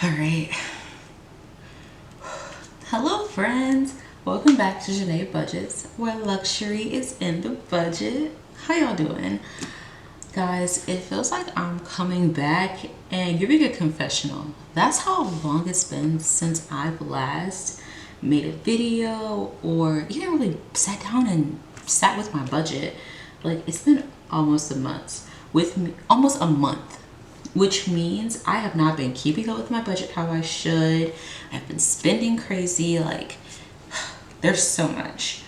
All right. Hello, friends. Welcome back to JaNae Budgets, where luxury is in the budget. How y'all doing? Guys, it feels like I'm coming back and giving a confessional. That's how long it's been since I've last made a video or even really sat down and sat with my budget. Like, it's been almost a month. Almost a month. Which means I have not been keeping up with my budget how I should. I've been spending crazy. Like, there's so much.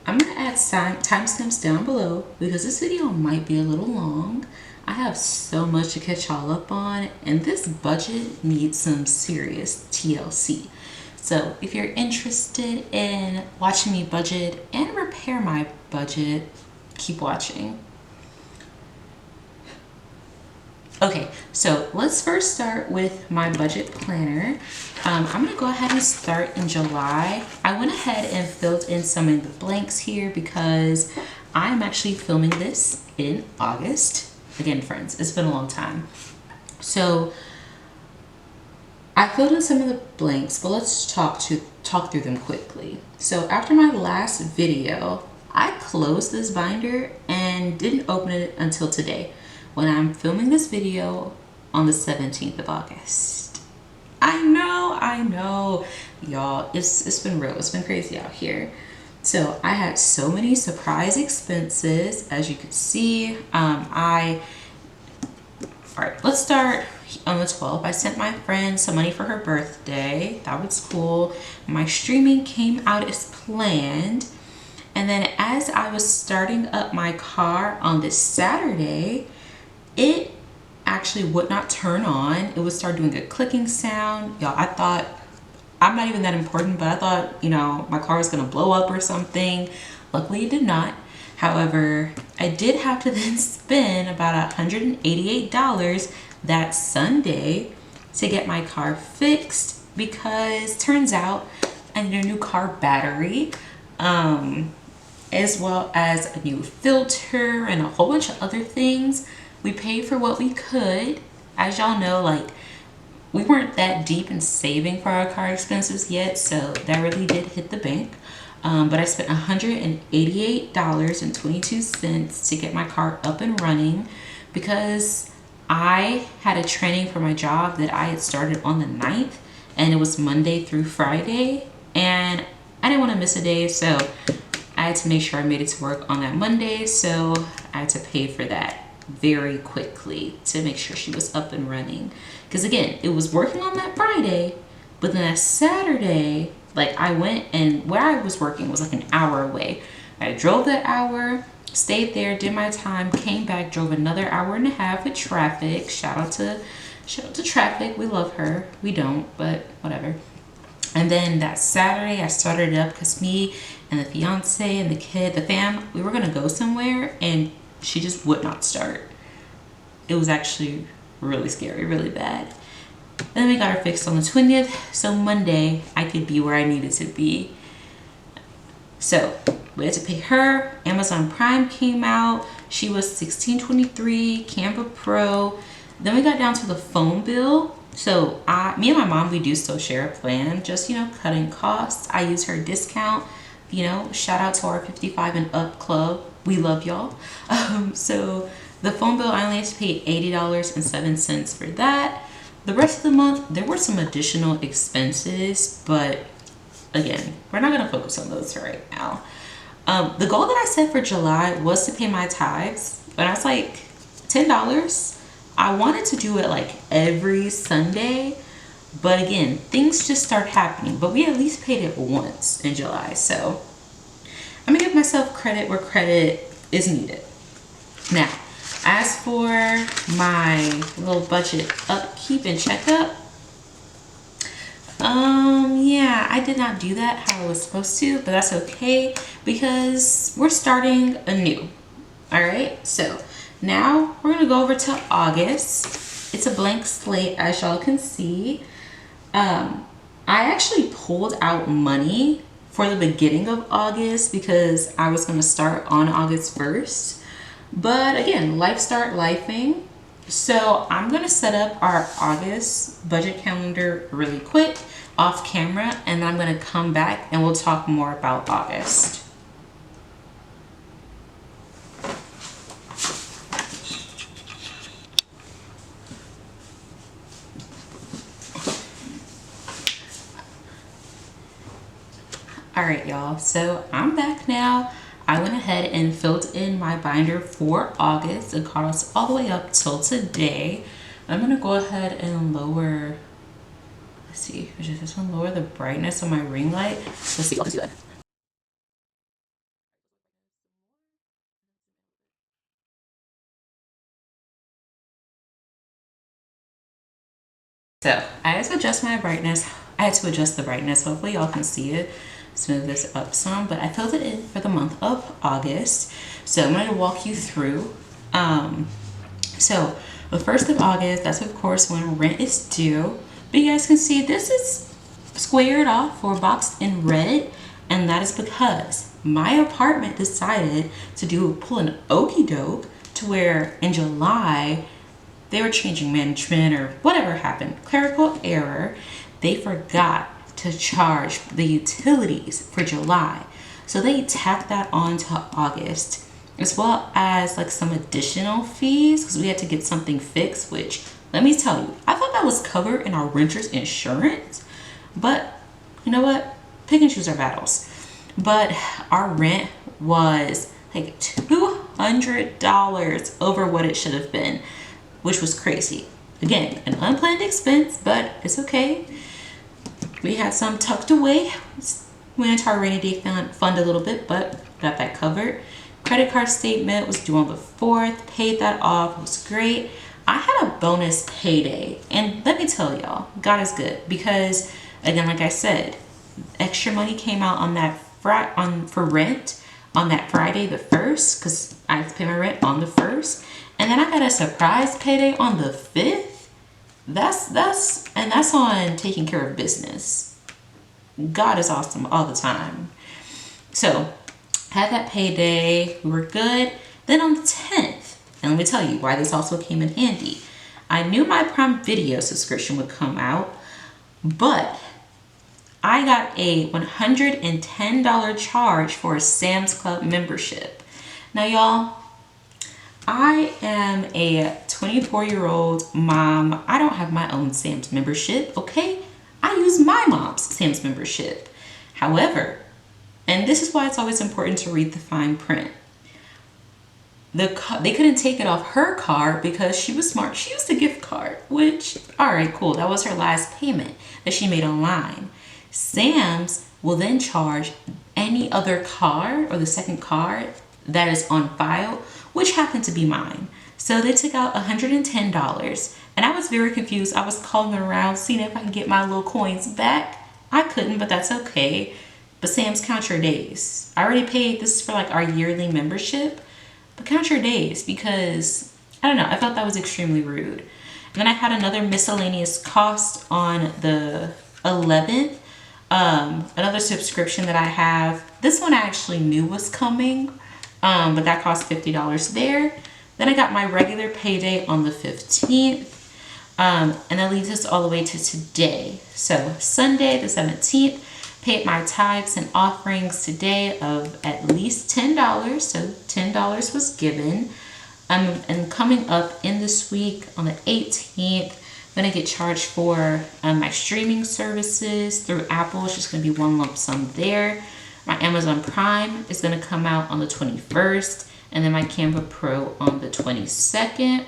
I'm gonna add timestamps down below because this video might be a little long. I have so much to catch y'all up on, and this budget needs some serious TLC. So if you're interested in watching me budget and repair my budget, keep watching. Okay, so let's first start with my budget planner. I'm gonna go ahead and start in July. I went ahead and filled in some of the blanks here because I'm actually filming this in August. Again, friends, it's been a long time. So I filled in some of the blanks, but let's talk through them quickly. So after my last video, I closed this binder and didn't open it until today, when I'm filming this video on the 17th of August. I know, y'all, it's been real, it's been crazy out here. So I had so many surprise expenses, as you can see. All right, let's start on the 12th. I sent my friend some money for her birthday. That was cool. My streaming came out as planned. And then as I was starting up my car on this Saturday, it actually would not turn on. It would start doing a clicking sound. Y'all, I thought, I'm not even that important, but I thought, my car was gonna blow up or something. Luckily it did not. However, I did have to then spend about $188 that Sunday to get my car fixed because turns out I need a new car battery, as well as a new filter and a whole bunch of other things. We paid for what we could. As y'all know, like, we weren't that deep in saving for our car expenses yet, so that really did hit the bank. But I spent $188.22 to get my car up and running because I had a training for my job that I had started on the 9th, and it was Monday through Friday, and I didn't want to miss a day, so I had to make sure I made it to work on that Monday, so I had to pay for that very quickly to make sure she was up and running. Because again, it was working on that Friday, but then that Saturday, like, I went, and where I was working was like an hour away. I drove that hour, stayed there, did my time, came back, drove another hour and a half with traffic. Shout out to traffic. We love her. We don't, but whatever. And then that Saturday I started it up because me and the fiance and the kid, the fam, we were gonna go somewhere, and she just would not start. It was actually really scary, really bad. Then we got her fixed on the 20th, so Monday I could be where I needed to be. So we had to pay her. Amazon Prime came out. She was $16.23, Canva Pro. Then we got down to the phone bill. So me and my mom, we do still share a plan, just, cutting costs. I use her discount. Shout out to our 55 and up club. We love y'all. So the phone bill, I only had to pay $80.07 for that. The rest of the month, there were some additional expenses, but again, we're not gonna focus on those right now. The goal that I set for July was to pay my tithes, but I was like, $10. I wanted to do it like every Sunday, but again, things just start happening, but we at least paid it once in July. So I'm gonna give myself credit where credit is needed. Now, as for my little budget upkeep and checkup, yeah, I did not do that how I was supposed to, but that's okay because we're starting anew. All right, so now we're gonna go over to August. It's a blank slate, as y'all can see. I actually pulled out money for the beginning of August because I was gonna start on August 1st. But again, life start lifing. So I'm gonna set up our August budget calendar really quick off camera, and then I'm gonna come back and we'll talk more about August. All right, y'all, so I'm back now. I went ahead and filled in my binder for August. It caught us all the way up till today. I'm gonna go ahead and lower, let's see, is this one lower the brightness of my ring light? Let's see, let's do that. So I had to adjust my brightness. I had to adjust the brightness. Hopefully y'all can see it. Smooth this up some, but I filled it in for the month of August. So I'm going to walk you through. So the 1st of August, that's of course when rent is due. But you guys can see this is squared off or boxed in red. And that is because my apartment decided to pull an okie doke to where in July, they were changing management or whatever happened, clerical error. They forgot to charge the utilities for July. So they tacked that on to August, as well as like some additional fees because we had to get something fixed, which let me tell you, I thought that was covered in our renter's insurance, but you know what? Pick and choose our battles. But our rent was like $200 over what it should have been, which was crazy. Again, an unplanned expense, but it's okay. We had some tucked away. Went into our rainy day fund a little bit, but got that covered. Credit card statement was due on the 4th. Paid that off. It was great. I had a bonus payday, and let me tell y'all, God is good because, again, like I said, extra money came out on that for rent on that Friday the 1st because I had to pay my rent on the 1st. And then I got a surprise payday on the 5th. That's on taking care of business. God is awesome all the time. So had that payday, we were good. Then on the 10th, and let me tell you why this also came in handy. I knew my Prime Video subscription would come out, but I got a $110 charge for a Sam's Club membership. Now y'all, I am a 24-year-old mom. I don't have my own Sam's membership, okay? I use my mom's Sam's membership. However, and this is why it's always important to read the fine print. They couldn't take it off her card because she was smart. She used a gift card, which, all right, cool. That was her last payment that she made online. Sam's will then charge any other card or the second card that is on file, which happened to be mine. So they took out $110, and I was very confused. I was calling around, seeing if I could get my little coins back. I couldn't, but that's okay. But Sam's, count your days. I already paid, this is for like our yearly membership, but count your days because, I don't know, I felt that was extremely rude. And then I had another miscellaneous cost on the 11th. Another subscription that I have. This one I actually knew was coming. But that cost $50 there. Then I got my regular payday on the 15th. And that leads us all the way to today. So Sunday the 17th, paid my tithes and offerings today of at least $10. So $10 was given. And coming up in this week on the 18th, I'm going to get charged for my streaming services through Apple. It's just going to be one lump sum there. My Amazon Prime is going to come out on the 21st, and then my Canva Pro on the 22nd.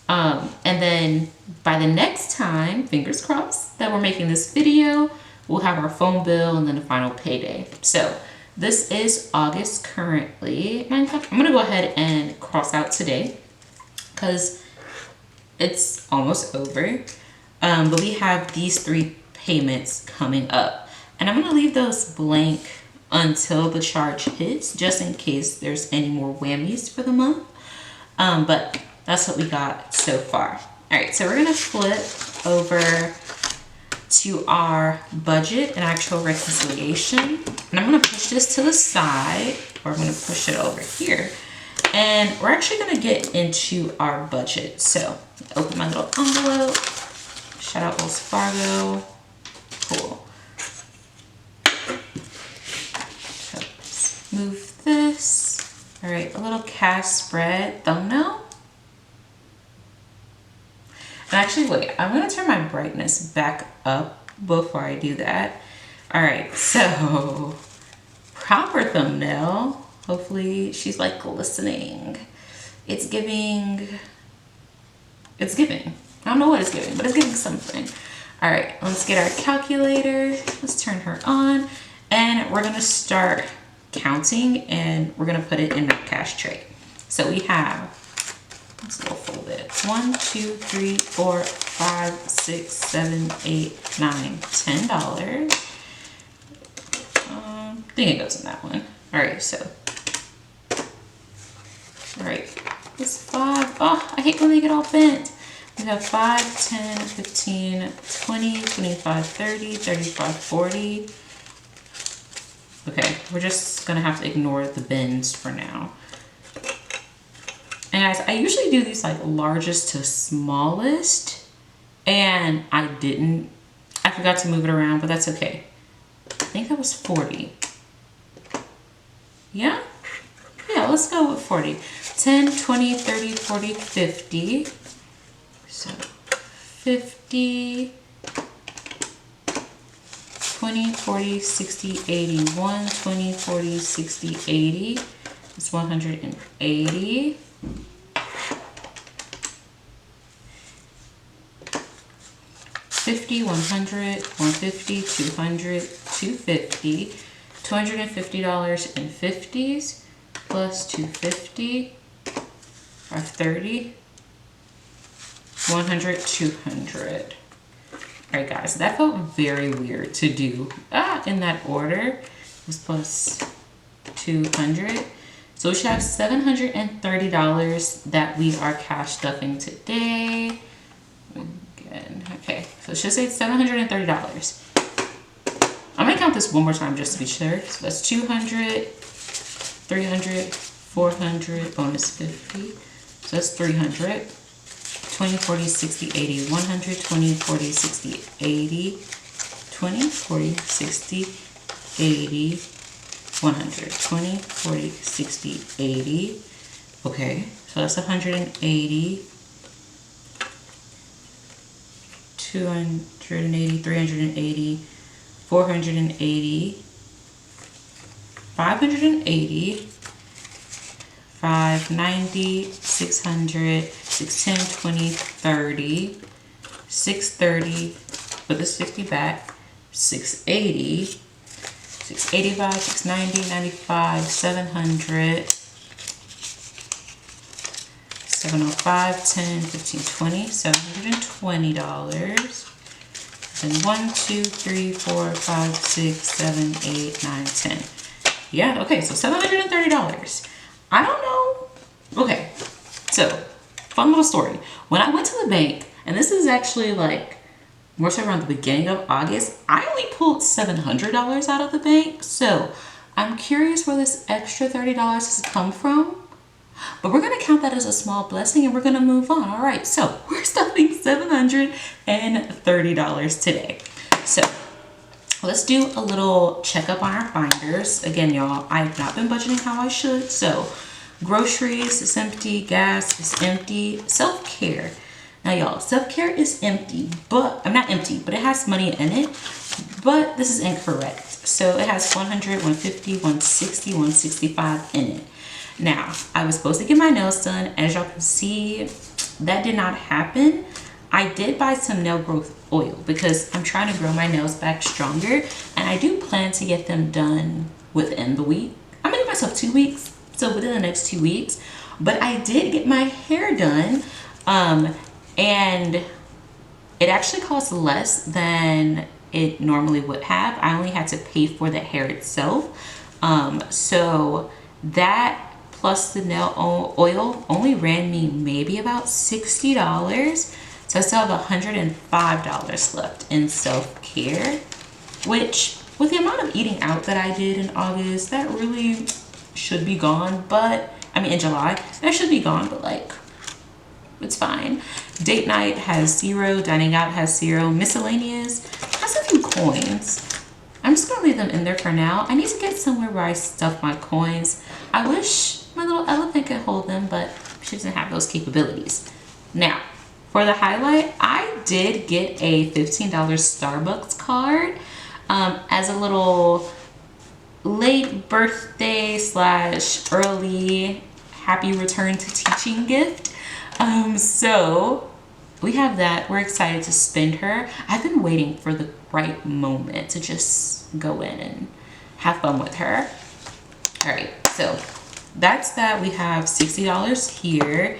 And then by the next time, fingers crossed, that we're making this video, we'll have our phone bill and then the final payday. So this is August currently. I'm going to go ahead and cross out today because it's almost over. But we have these 3 payments coming up, and I'm going to leave those blank until the charge hits, just in case there's any more whammies for the month. But that's what we got so far. All right, so we're gonna flip over to our budget and actual reconciliation. And I'm gonna push this to the side, or I'm gonna push it over here. And we're actually gonna get into our budget. So open my little envelope. Shout out Wells Fargo. Cool. So let's move this. All right, a little cash spread thumbnail. And actually, wait, I'm gonna turn my brightness back up before I do that. All right, so proper thumbnail. Hopefully she's like glistening. It's giving. I don't know what it's giving, but it's giving something. All right, let's get our calculator. Let's turn her on. And we're gonna start counting and we're gonna put it in our cash tray. So we have, let's go fold it. 1, 2, 3, 4, 5, 6, 7, 8, 9, $10. I think it goes in that one. All right, so. All right, it's 5. Oh, I hate when they get all bent. We have 5, 10, 15, 20, 25, 30, 35, 40. Okay, we're just gonna have to ignore the bends for now. And guys, I usually do these like largest to smallest, and I forgot to move it around, but that's okay. I think that was 40. Yeah? Yeah, let's go with 40. 10, 20, 30, 40, 50. So 50, 20, 40, 60, 80. 1, 20, 40, 60, 80. It's 180. 50, 100, 150, 200, 250. $250 in 50s plus 250 are 30. 100, 200. All right, guys, that felt very weird to do in that order. It was plus 200. So we should have $730 that we are cash stuffing today. Again, okay, so it should say $730. I'm gonna count this one more time just to be sure. So that's 200, 300, 400, bonus 50. So that's 300. 20, 40, 60, 80, 100, 20, 40, 60, 80, 20, 40, 60, 80, 100, 20, 40, 60, 80. Okay, so that's 180, 280, 380, 480, 580, 590, 600, 610, 20, 30, 630, put this 50 back, 680, 685, 690, 95, 700, 705, 10, 15, 20, $720. Then 1, 2, 3, 4, 5, 6, 7, 8, 9, 10. Yeah, okay, so $730. I don't know. Okay, so fun little story. When I went to the bank, and this is actually like more so around the beginning of August, I only pulled $700 out of the bank. So I'm curious where this extra $30 has come from. But we're gonna count that as a small blessing and we're gonna move on. All right, so we're stuffing $730 today. So let's do a little checkup on our binders. Again, y'all, I have not been budgeting how I should. So groceries is empty, gas is empty, self-care. Now y'all, self-care is empty, but I'm not empty, but it has money in it, but this is incorrect. So it has 100, 150, 160, 165 in it. Now, I was supposed to get my nails done. As y'all can see, that did not happen. I did buy some nail growth oil because I'm trying to grow my nails back stronger, and I do plan to get them done within the week. I'm gonna give myself 2 weeks, so within the next 2 weeks. But I did get my hair done, and it actually cost less than it normally would have. I only had to pay for the hair itself. So that plus the nail oil only ran me maybe about $60. So I still have $105 left in self-care, which with the amount of eating out that I did in August, that really should be gone. But I mean in July. That should be gone, but like, it's fine. Date night has 0. Dining out has 0. Miscellaneous has a few coins. I'm just gonna leave them in there for now. I need to get somewhere where I stuff my coins. I wish my little elephant could hold them, but she doesn't have those capabilities. Now, for the highlight, I did get a $15 Starbucks card as a little late birthday / early happy return to teaching gift. So we have that. We're excited to spend her. I've been waiting for the right moment to just go in and have fun with her. All right, so that's that. We have $60 here.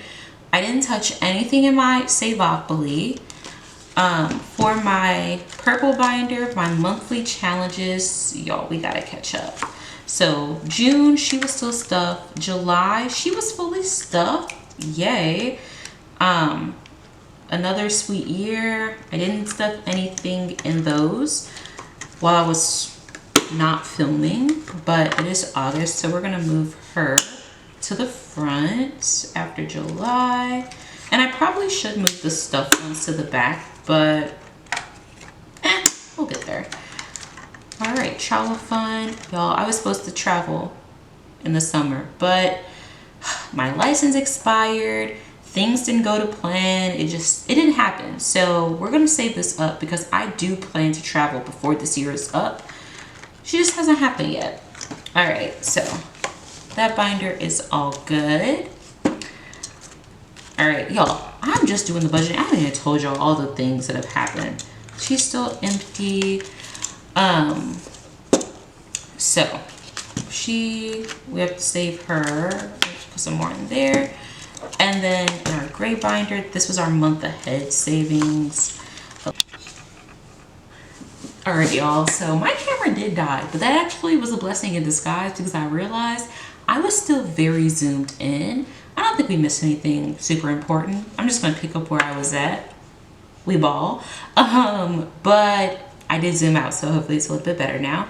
I didn't touch anything in my Savopoly. For my purple binder, my monthly challenges, y'all, we gotta catch up. So June, she was still stuffed. July, she was fully stuffed. Yay. Another sweet year. I didn't stuff anything in those while I was not filming, but it is August, so we're gonna move her to the front after July. And I probably should move the stuffed ones to the back, but we'll get there. All right, travel fund. Y'all, I was supposed to travel in the summer, but my license expired. Things didn't go to plan. It didn't happen. So we're gonna save this up because I do plan to travel before this year is up. She just hasn't happened yet. All right, so that binder is all good. All right, y'all, I'm just doing the budget. I haven't even told y'all all the things that have happened. She's still empty. So we have to save her. Put some more in there. And then in our gray binder, this was our month ahead savings. All right, y'all, so my camera did die, but that actually was a blessing in disguise because I realized I was still very zoomed in. I don't think we missed anything super important. I'm just gonna pick up where I was at. We ball. But I did zoom out, so hopefully it's a little bit better now.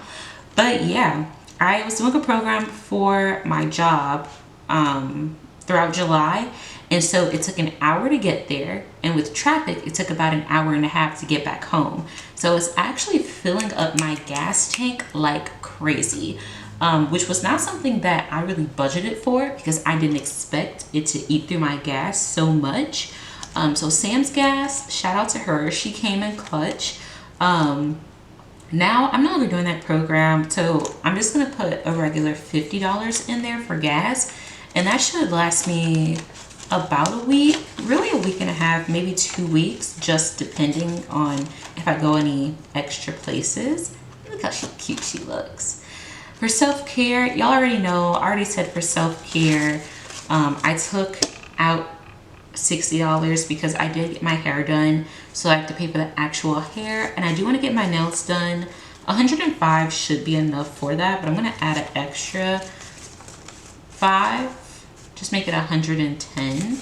But yeah, I was doing a program for my job throughout July, and so it took an hour to get there, and with traffic it took about an hour and a half to get back home. So it's actually filling up my gas tank like crazy, which was not something that I really budgeted for because I didn't expect it to eat through my gas so much. So Sam's Gas, shout out to her, she came in clutch. Now I'm no longer doing that program, so I'm just gonna put a regular $50 in there for gas, and that should last me about a week, really a week and a half, maybe 2 weeks, just depending on if I go any extra places. Look how cute she looks. For self-care, y'all already know, I already said for self-care, I took out $60 because I did get my hair done, so I have to pay for the actual hair, and I do want to get my nails done. 105 should be enough for that, but I'm going to add an extra 5, just make it 110.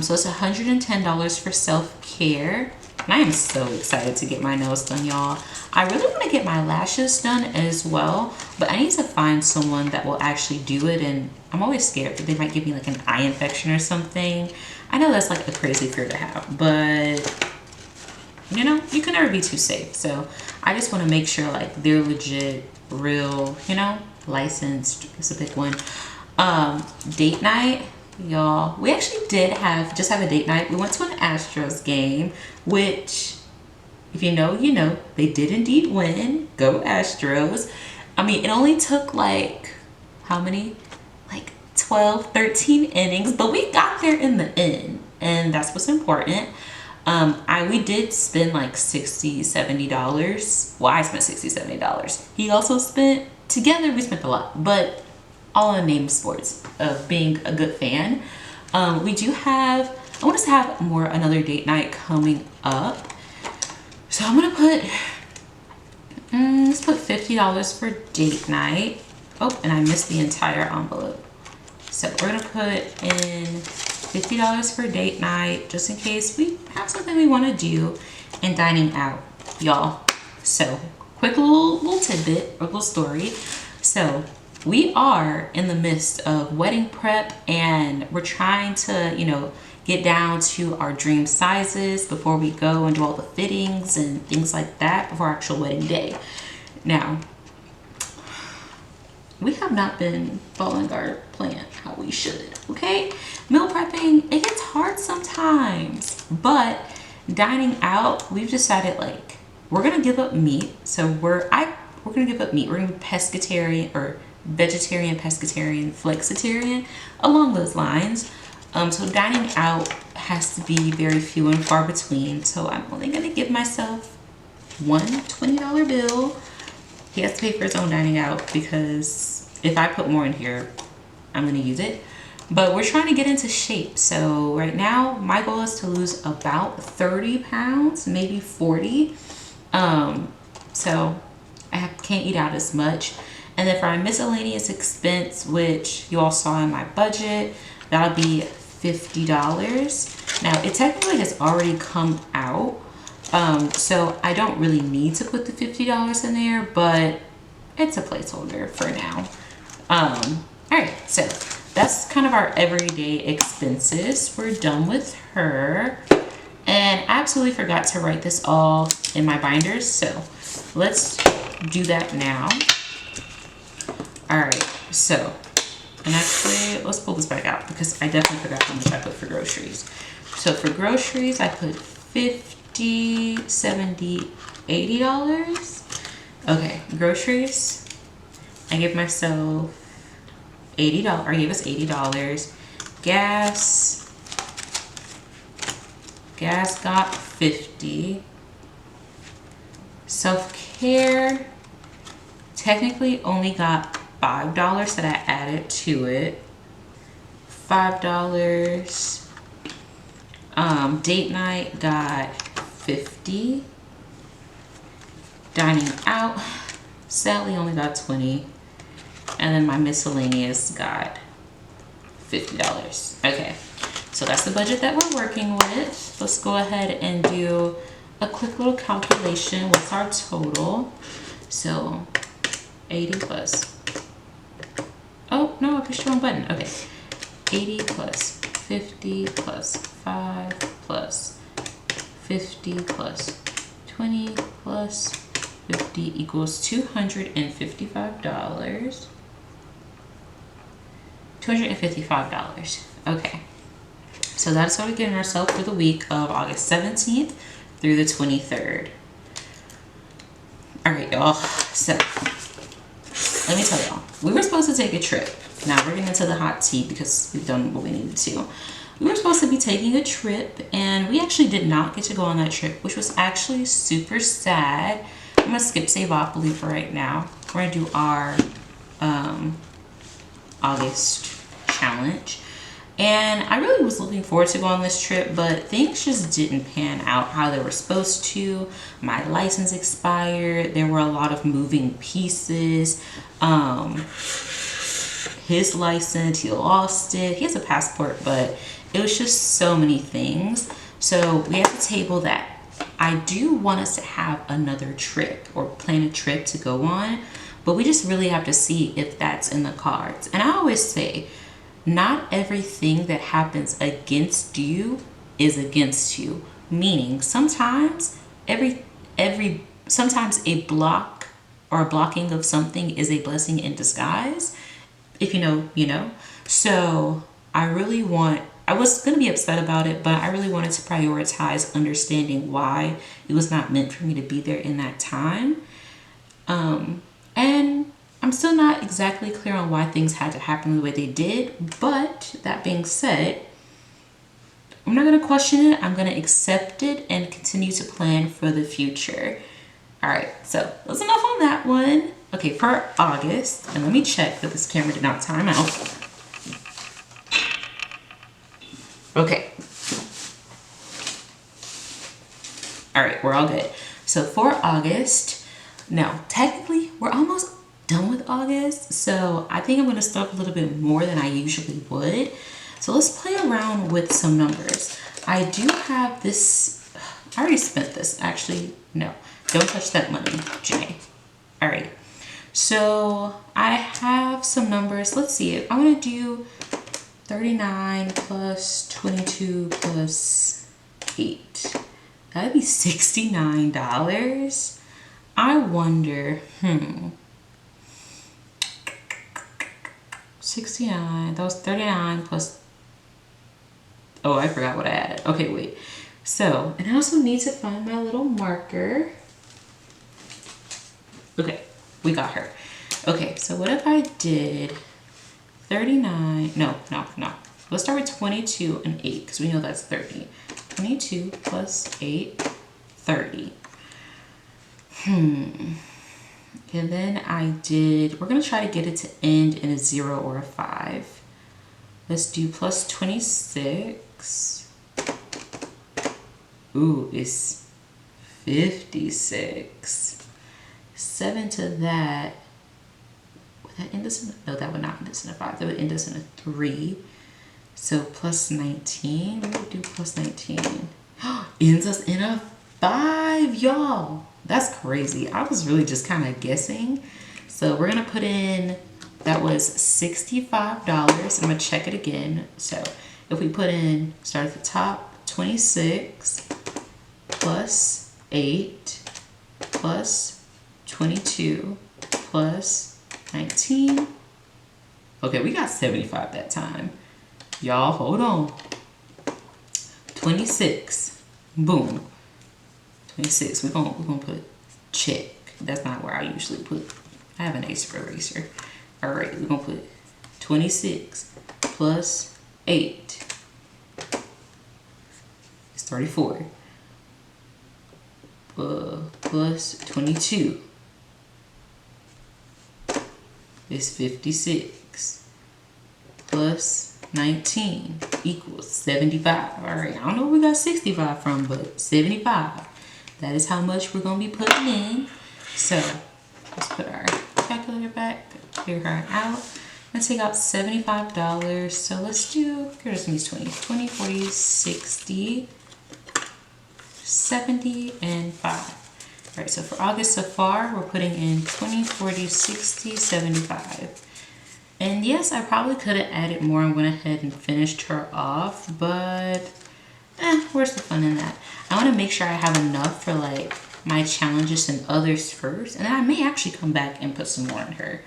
So it's $110 for self-care, and I am so excited to get my nails done, y'all. I really want to get my lashes done as well, but I need to find someone that will actually do it, and I'm always scared that they might give me like an eye infection or something. I know that's like a crazy fear to have, but you know, you can never be too safe. So I just want to make sure like they're legit, real, you know, licensed. It's a big one. Date night, y'all. We actually did just have a date night. We went to an Astros game, which if you know, you know, they did indeed win. Go Astros. I mean, it only took like, how many? Like 12, 13 innings, but we got there in the end, and that's what's important. We did spend like $60, $70. Well, I spent $60, $70. He also spent, together we spent a lot, but all in name sports of being a good fan. We do have, I want us to have another date night coming up. So I'm gonna put, let's put $50 for date night. Oh, and I missed the entire envelope. So we're gonna put in $50 for date night, just in case we have something we wanna do, and dining out, y'all. So quick little tidbit or little story. So we are in the midst of wedding prep, and we're trying to, you know, get down to our dream sizes before we go and do all the fittings and things like that before our actual wedding day. Now, we have not been following our plan how we should, okay? Meal prepping, it gets hard sometimes, but dining out, we've decided like we're gonna give up meat. So we're gonna give up meat. We're gonna be pescatarian or vegetarian, pescatarian, flexitarian, along those lines. So dining out has to be very few and far between. So I'm only gonna give myself one $20 bill. He has to pay for his own dining out because if I put more in here, I'm gonna use it. But we're trying to get into shape. So right now, my goal is to lose about 30 pounds, maybe 40. So I can't eat out as much. And then for my miscellaneous expense, which you all saw in my budget, that'll be $50. Now, it technically has already come out. So I don't really need to put the $50 in there, but it's a placeholder for now. All right, so that's kind of our everyday expenses. We're done with her. And I absolutely forgot to write this all in my binders, so let's do that now. All right, so, and actually, let's pull this back out because I definitely forgot how much I put for groceries. So for groceries, I put $50, $70, $80. Okay, groceries, I gave myself $80, or I gave us $80. Gas got $50. Self-care technically only got $5 that I added to it. $5. Date night got $50. Dining out, sadly only got $20. And then my miscellaneous got $50. Okay, so that's the budget that we're working with. Let's go ahead and do a quick little calculation. What's our total? So 80 plus, oh no, I pushed the wrong button. Okay, 80 plus 50 plus 5 plus 50 plus 20 plus 50 equals $255. $255. Okay, so that's what we're getting ourselves for the week of August 17th through the 23rd. All right, y'all. So let me tell y'all, we were supposed to take a trip. Now we're getting into the hot tea because we've done what we needed to. We were supposed to be taking a trip, and we actually did not get to go on that trip, which was actually super sad. I'm gonna skip Savopoly for right now. We're gonna do our August challenge. And I really was looking forward to going on this trip, but things just didn't pan out how they were supposed to. My license expired. There were a lot of moving pieces. His license, he lost it. He has a passport, but it was just so many things. So we have to table that. I do want us to have another trip or plan a trip to go on, but we just really have to see if that's in the cards. And I always say, not everything that happens against you is against you. Meaning sometimes sometimes a block or a blocking of something is a blessing in disguise. If you know, you know. So I was going to be upset about it, but I really wanted to prioritize understanding why it was not meant for me to be there in that time. And I'm still not exactly clear on why things had to happen the way they did, but that being said, I'm not going to question it. I'm going to accept it and continue to plan for the future. All right, so that's enough on that one. Okay, for August, and let me check that this camera did not time out. Okay. All right, we're all good. So for August, now technically we're almost done with August, so I think I'm going to start a little bit more than I usually would. So let's play around with some numbers. I do have this, I already spent this, actually, no, don't touch that money, JaNae. All right, So I have some numbers. Let's see. I'm gonna do 39 plus 22 plus 8. That'd be $69. I wonder, 69, that was 39 plus, oh, I forgot what I added. Okay, wait. So, and I also need to find my little marker. Okay, we got her. Okay, so what if I did 39, no. Let's start with 22 and 8, because we know that's 30. 22 plus 8, 30. And then we're gonna try to get it to end in a 0 or a 5. Let's do plus 26. Ooh, it's 56. 7 to that. Would that end us in no, that would not end us in a 5. That would end us in a 3. So plus 19. What would we do plus 19? Ends us in a 5, y'all. That's crazy. I was really just kind of guessing. So we're gonna put in, that was $65. I'm gonna check it again. So if we put in, start at the top, 26 plus 8 plus 22 plus 19. Okay, we got 75 that time. Y'all, hold on. 26. Boom. 26. We're gonna put check. That's not where I usually put. I have an eraser. All right, we're gonna put 26 plus 8. It's 34. Plus 22 is 56. Plus 19 equals 75. All right, I don't know where we got 65 from, but 75. That is how much we're gonna be putting in. So let's put our calculator back, figure her out. Let's take out $75. So let's do, here's these 20, 40, 60, 70, and 5. All right, so for August so far, we're putting in 20, 40, 60, 75. And yes, I probably could have added more and went ahead and finished her off, but where's the fun in that? I want to make sure I have enough for like my challenges and others first, and then I may actually come back and put some more in her.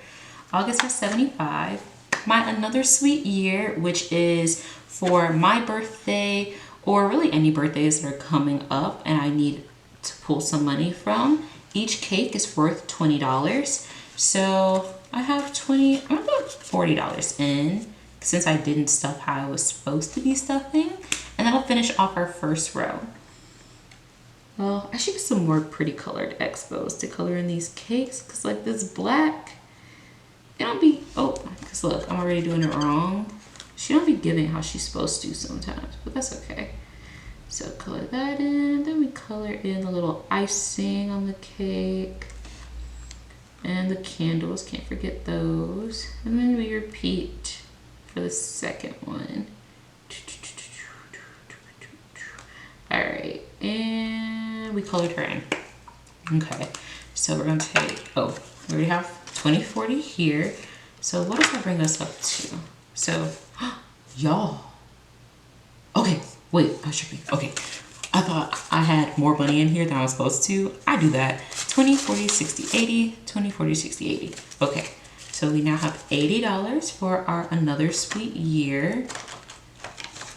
August has 75. My Another Sweet Year, which is for my birthday or really any birthdays that are coming up and I need to pull some money from. Each cake is worth $20. So I have I'm gonna put $40 in since I didn't stuff how I was supposed to be stuffing. And that'll finish off our first row. Well, I should get some more pretty colored expos to color in these cakes, because like this black, it don't be, because look, I'm already doing it wrong. She don't be giving how she's supposed to sometimes, but that's okay. So color that in, then we color in the little icing on the cake. And the candles, can't forget those. And then we repeat for the second one. All right, and we colored her in. Okay, so we're gonna take, we already have 20, 40 here. So what does that bring us up to? So, y'all. Okay, wait, okay. I thought I had more money in here than I was supposed to. I do that. 20, 40, 60, 80, 20, 40, 60, 80. Okay, so we now have $80 for our Another Sweet Year.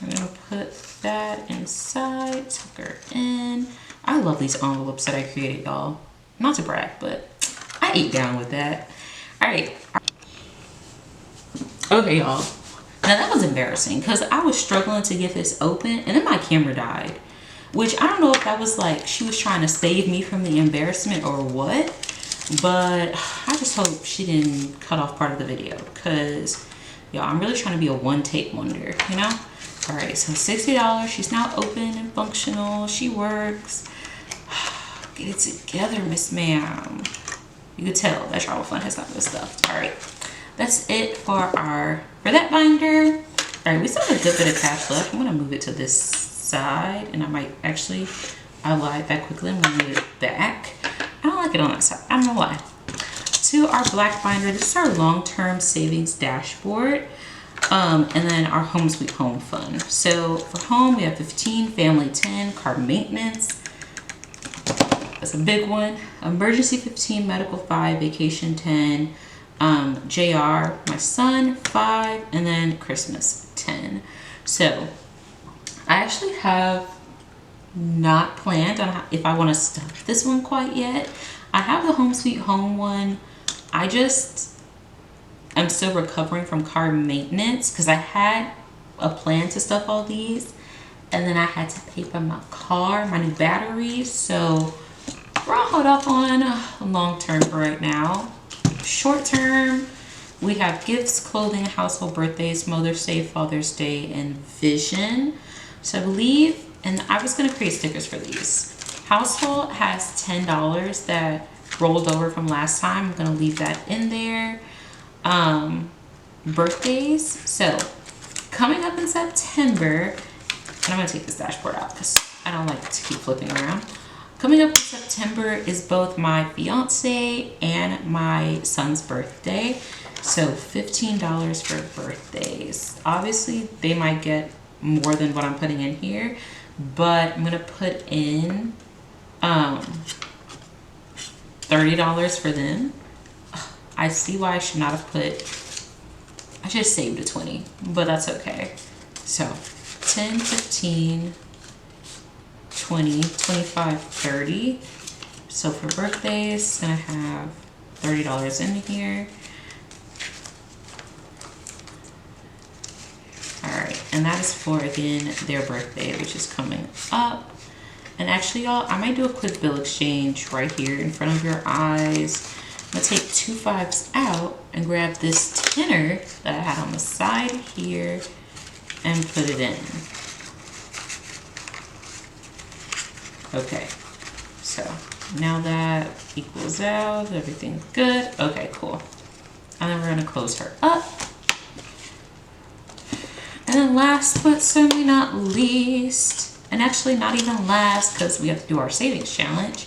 I'm gonna put that inside, tuck her in. I love these envelopes that I created, y'all. Not to brag, but I ate down with that. All right. Okay, y'all. Now that was embarrassing because I was struggling to get this open and then my camera died. Which I don't know if that was like she was trying to save me from the embarrassment or what, but I just hope she didn't cut off part of the video because, y'all, I'm really trying to be a one-take wonder, you know? All right, so $60. She's now open and functional. She works. Get it together, Miss Ma'am. You could tell that Travel Fund has not been stuffed. All right, that's it for that binder. All right, we still have a good bit of cash left. I'm gonna move it to this side, and I might actually, I lied that quickly. I'm gonna move it back. I don't like it on that side. I don't know why. to our black binder. This is our long-term savings dashboard. And then our home sweet home fund. So for home, we have 15, family 10, car maintenance. That's a big one. Emergency 15, medical 5, vacation 10, JR, my son 5, and then Christmas 10. So I actually have not planned on if I want to stuff this one quite yet. I have the home sweet home one. I'm still recovering from car maintenance because I had a plan to stuff all these, and then I had to pay for my car, my new batteries. So we're all hold off on long term for right now. Short term, we have gifts, clothing, household, birthdays, Mother's Day, Father's Day, and vision. So I believe, and I was gonna create stickers for these. Household has $10 that rolled over from last time. I'm gonna leave that in there. Birthdays, so coming up in September, and I'm gonna take this dashboard out because I don't like to keep flipping around. Coming up in September is both my fiance and my son's birthday, so $15 for birthdays. Obviously they might get more than what I'm putting in here, but I'm gonna put in $30 for them. I see why I should not have I should have saved a 20, but that's okay. So 10, 15, 20, 25, 30. So for birthdays, I have $30 in here. All right, and that is for, again, their birthday, which is coming up. And actually, y'all, I might do a quick bill exchange right here in front of your eyes. I'm gonna take 2 5s out and grab this tenner that I had on the side here and put it in. Okay, so now that equals out, everything's good. Okay, cool. And then we're gonna close her up. And then last but certainly not least, and actually not even last because we have to do our savings challenge,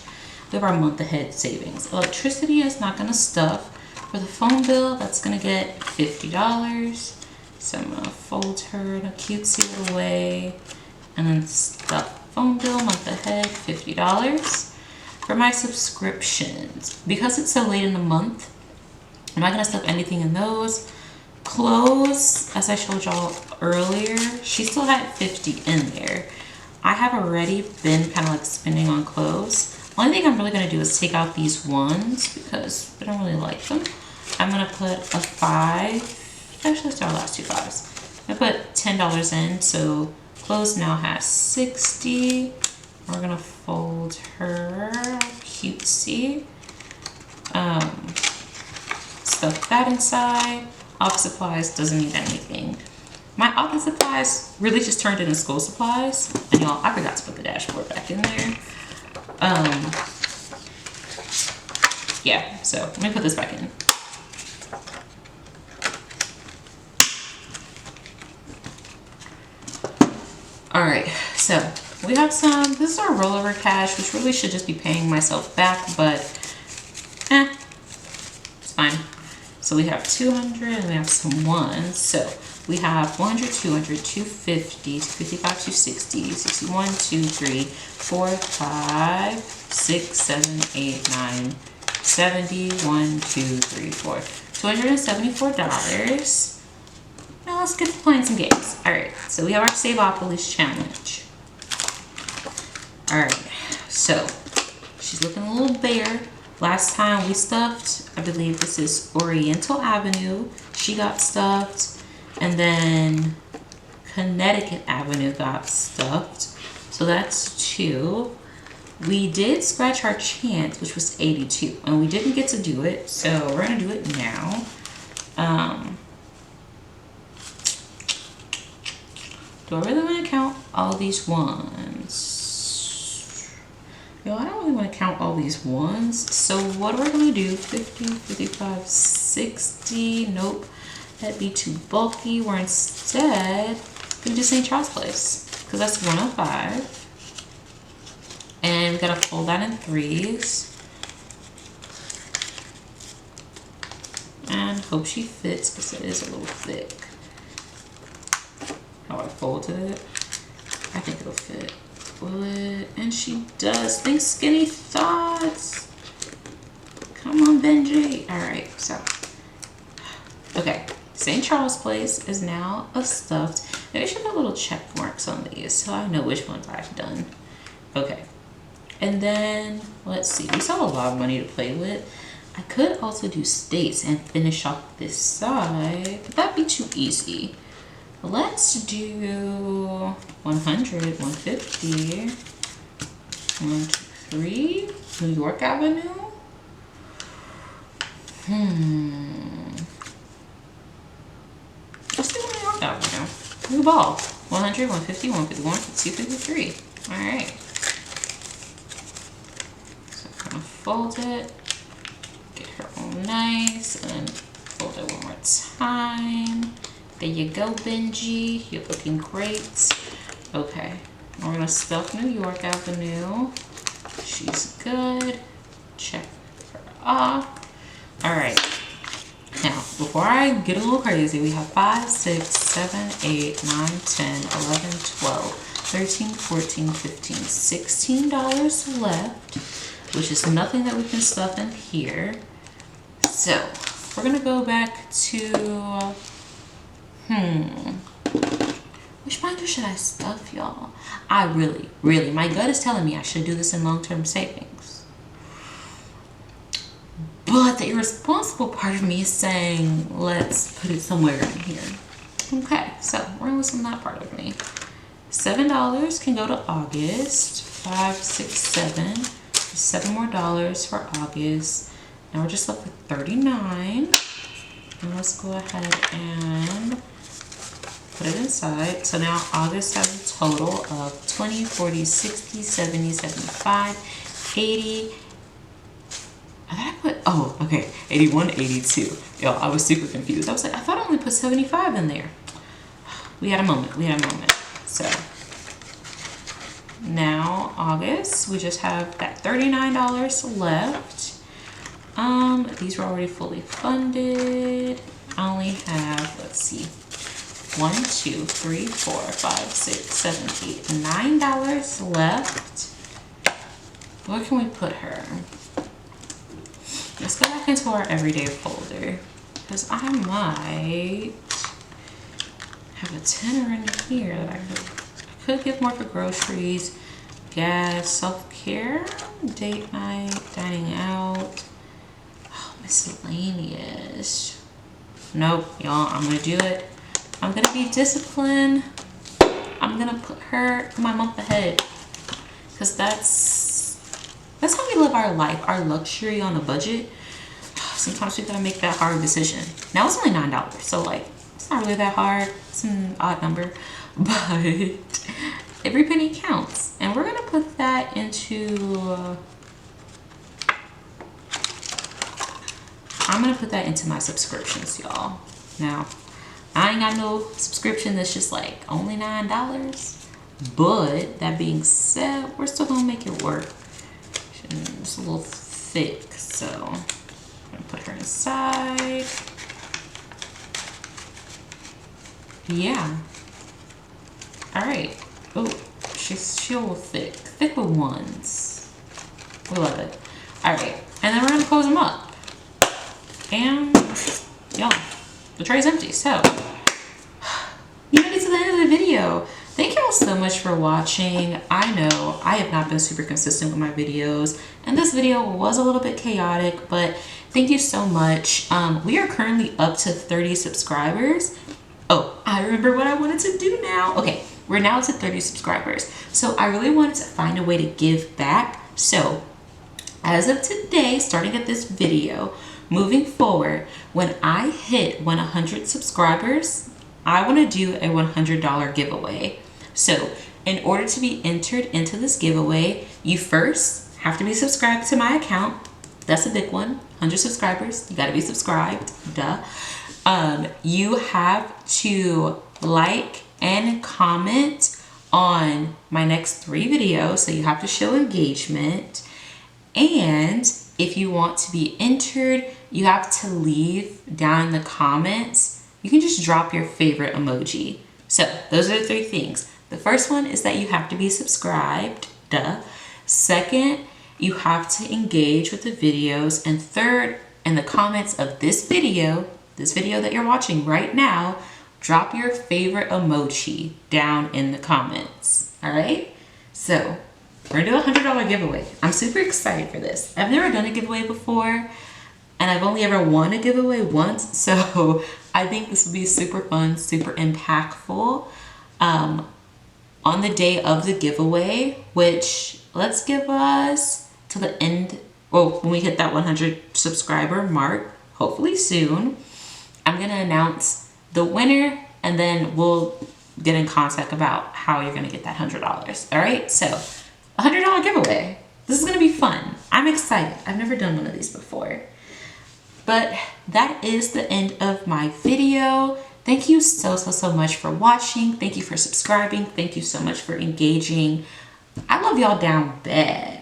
we have our month ahead savings. Electricity is not gonna stuff. For the phone bill, that's gonna get $50. So I'm gonna fold her in a cutesy little way and then stuff phone bill month ahead, $50. For my subscriptions, because it's so late in the month, I'm not gonna stuff anything in those. Clothes, as I showed y'all earlier, she still had 50 in there. I have already been kind of like spending on clothes. Only thing I'm really gonna do is take out these ones because I don't really like them. I'm gonna put a 5, actually let's do our last 2 5s. I put $10 in, so clothes now has 60. We're gonna fold her cutesy. Stuff that inside. Office supplies doesn't need anything. My office supplies really just turned into school supplies. And y'all, I forgot to put the dashboard back in there. Yeah, so let me put this back in. All right, so we have some, this is our rollover cash, which really should just be paying myself back, but it's fine. So we have 200 and we have some ones. So we have 100, 200, 250, 255, 260, 61, 2, 3, 4, 5, 6, 7, 8, 9, 70, 1, 2, 3, 4. $274. Now let's get to playing some games. All right, so we have our Savopolis challenge. All right, so she's looking a little bare. Last time we stuffed, I believe this is Oriental Avenue. She got stuffed, and then Connecticut Avenue got stuffed. So that's 2. We did scratch our chance, which was 82, and we didn't get to do it, so we're gonna do it now. Do I really want to count all these ones? Yo, I don't really want to count all these ones. So what are we going to do? 50, 55, 60. Nope. That'd be too bulky. We're instead going to do St. Charles Place because that's 105. And we got to fold that in 3s. hope she fits because it is a little thick. How I folded it. I think it'll fit. Will it? And she does. Think skinny thoughts. Come on, Benji. All right, so. Okay, St. Charles Place is now a stuffed. Maybe I should put little check marks on these so I know which ones I've done. Okay, and then let's see. We still have a lot of money to play with. I could also do states and finish off this side, but that'd be too easy. Let's do 100, 150, 1, 2, 3, New York Avenue. Let's do New York Avenue. New ball. 100, 150, 151, 253. All right. So I'm gonna fold it, get her all nice, and fold it one more time. There you go, Benji. You're looking great. Okay, we're gonna stuff New York Avenue. She's good. Check her off. All right. Now, before I get a little crazy, we have 5, 6, 7, 8, 9, 10, 11, 12, 13, 14, 15, $16 left, which is nothing that we can stuff in here. So, we're gonna go back to which binder should I stuff, y'all? I really, my gut is telling me I should do this in long-term savings. But the irresponsible part of me is saying, let's put it somewhere in here. Okay, so we're gonna listen to that part of me. $7 can go to August. 5, 6, 7. $7 more for August. Now we're just left with 39. And let's go ahead and put it inside. So now August has a total of 20, 40, 60, 70, 75, 80. I thought I put, oh, okay, 81, 82. Yo, I was super confused. I was like, I thought I only put 75 in there. We had a moment. So now August, we just have that $39 left. These were already fully funded. I only have, let's see, 1, 2, 3, 4, 5, 6, 7, 8, $9 left. Where can we put her? Let's go back into our everyday folder, because I might have a tenner in here that I could give more for groceries, gas, self-care, date night, dining out, miscellaneous. Nope, y'all, I'm gonna do it. I'm gonna be disciplined. I'm gonna put her in my month ahead, because that's how we live our life, our luxury on a budget. Sometimes we gotta make that hard decision. Now it's only $9, so like, it's not really that hard. It's an odd number, but every penny counts. And we're gonna put that into, I'm gonna put that into my subscriptions, y'all. Now, I ain't got no subscription that's just like only $9, but that being said, we're still gonna make it work. It's a little thick, so I'm gonna put her inside. Yeah. All right. Oh, she's a little thick. Thick with ones. We love it. All right, and then we're gonna close them up. And y'all, the tray's empty. So you made it to the end of the video. Thank you all so much for watching. I know I have not been super consistent with my videos, and this video was a little bit chaotic, but thank you so much. We are currently up to 30 subscribers. Oh, I remember what I wanted to do now. Okay, we're now to 30 subscribers. So I really wanted to find a way to give back. So as of today, starting at this video, moving forward, when I hit 100 subscribers, I want to do a $100 giveaway. So in order to be entered into this giveaway, you first have to be subscribed to my account. That's a big one. 100 subscribers, you got to be subscribed, duh. You have to like and comment on my next 3 videos, so you have to show engagement. And if you want to be entered, you have to leave down in the comments. You can just drop your favorite emoji. So those are the 3 things. The first one is that you have to be subscribed, duh. Second, you have to engage with the videos. And third, in the comments of this video that you're watching right now, drop your favorite emoji down in the comments, all right? So we're gonna do a $100 giveaway. I'm super excited for this. I've never done a giveaway before, and I've only ever won a giveaway once, so I think this will be super fun, super impactful. On the day of the giveaway, which let's give us to the end, well, when we hit that 100 subscriber mark, hopefully soon, I'm gonna announce the winner, and then we'll get in contact about how you're gonna get that $100. All right, so $100 giveaway. This is gonna be fun. I'm excited. I've never done one of these before. But that is the end of my video. Thank you so much for watching. Thank you for subscribing. Thank you so much for engaging. I love y'all down bad.